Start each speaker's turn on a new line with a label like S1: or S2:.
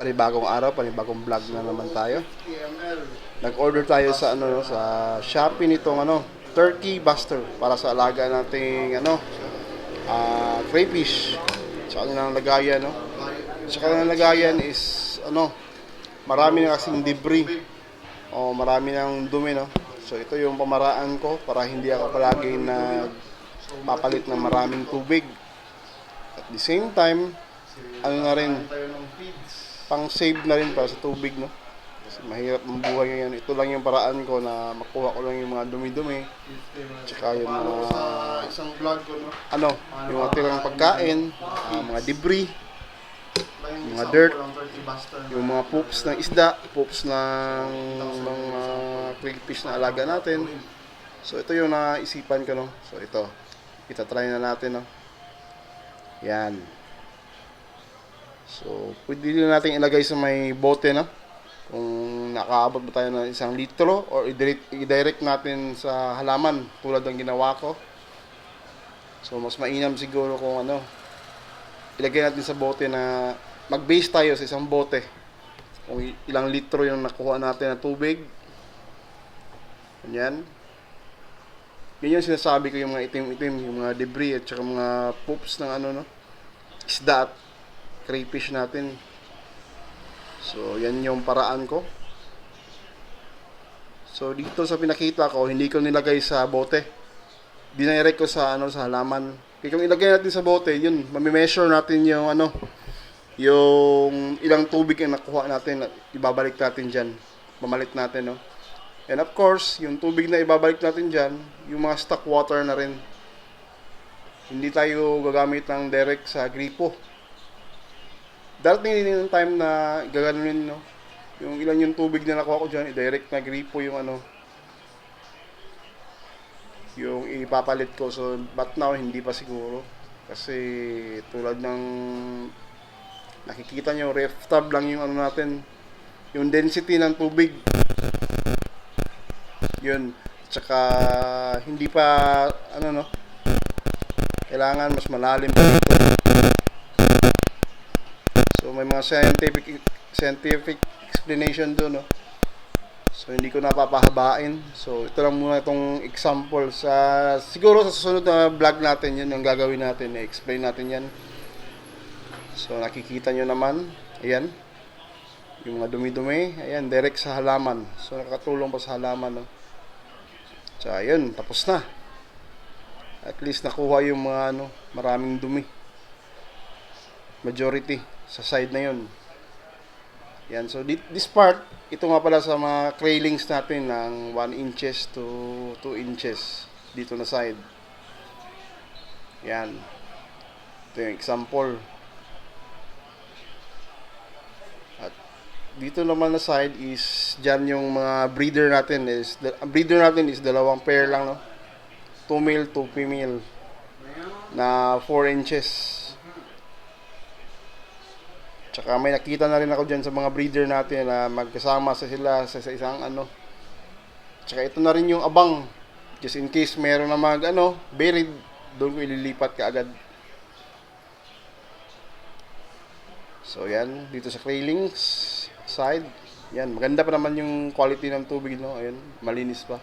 S1: Panibagong araw, panibagong vlog na naman tayo. Nag-order tayo sa sa Shopee nitong turkey buster para sa alaga nating crayfish. Sa kanilang lagayan, no. Sa kanilang lagayan is marami na kasing debris o marami ng dumi, no. So ito yung pamaraan ko para hindi ako palagi na papalit ng maraming tubig. At the same time, na rin, pang save na rin para sa tubig, no? Kasi mahirap ang buhay ngayon. Ito lang yung paraan ko na makuha ko lang yung mga dumi-dumi. Tsaka yung isang vlog ko, no? Yung mga tirang pagkain, mga debris, mga dirt, yung mga poops ng isda, poops ng mga crayfish na alaga natin. So ito yung naisipan ko, no? So ito, itatry na natin, no? Yan. So, pwede din natin ilagay sa may bote, no? Kung nakaabot ba tayo ng 1 litro or i-direct natin sa halaman tulad ng ginawa ko. So, mas mainam siguro kung ilagay natin sa bote na mag-base tayo sa isang bote. Kung ilang litro yung nakuha natin na tubig. Ganyan. Yan yung sinasabi ko, yung mga itim-itim, yung mga debris at saka mga poops ng isda at crayfish natin. So, yan yung paraan ko. So, dito sa pinakita ko, hindi ko nilagay sa bote. Dinirect ko sa sa halaman. Kaya kung ilagay natin sa bote, yun, mami-measure natin yung yung ilang tubig ang nakuha natin at ibabalik natin diyan. Mamalit natin, no? And of course, yung tubig na ibabalik natin diyan, yung mga stock water na rin. Hindi tayo gagamit ng direct sa gripo. Darating din yung time na gaganunin, no? Yung ilan yung tubig na nakuha ko dyan, i-direct na gripo yung yung ipapalit ko. So, but now, hindi pa siguro. Kasi, tulad ng nakikita nyo, ref tab lang yung natin. Yung density ng tubig. Yun. Tsaka, hindi pa, kailangan mas malalim pa dito. So may mga scientific explanation doon, no. So hindi ko napapahabain. So ito lang muna itong example siguro sa susunod na vlog natin, yun ang gagawin natin, i-explain natin yan. So nakikita nyo naman, ayan. Yung mga dumi-dumi, ayan, direct sa halaman. So nakatulong pa sa halaman, no. So ayun, tapos na. At least nakuha yung mga maraming dumi. Majority sa side na yun. Yan, so this part, ito nga pala sa mga craylings natin ng 1 inches to 2 inches dito na side. Yan. Ito yung example. At dito naman na side is dyan yung mga breeder natin is dalawang pair lang, no? 2 male, 2 female na 4 inches. Tsaka may nakita na rin ako dyan sa mga breeder natin na magkasama sila sa isang Tsaka ito na rin yung abang. Just in case meron na buried, doon ko ililipat kaagad. So yan, dito sa craylings side. Yan, maganda pa naman yung quality ng tubig, no? Ayun, malinis pa.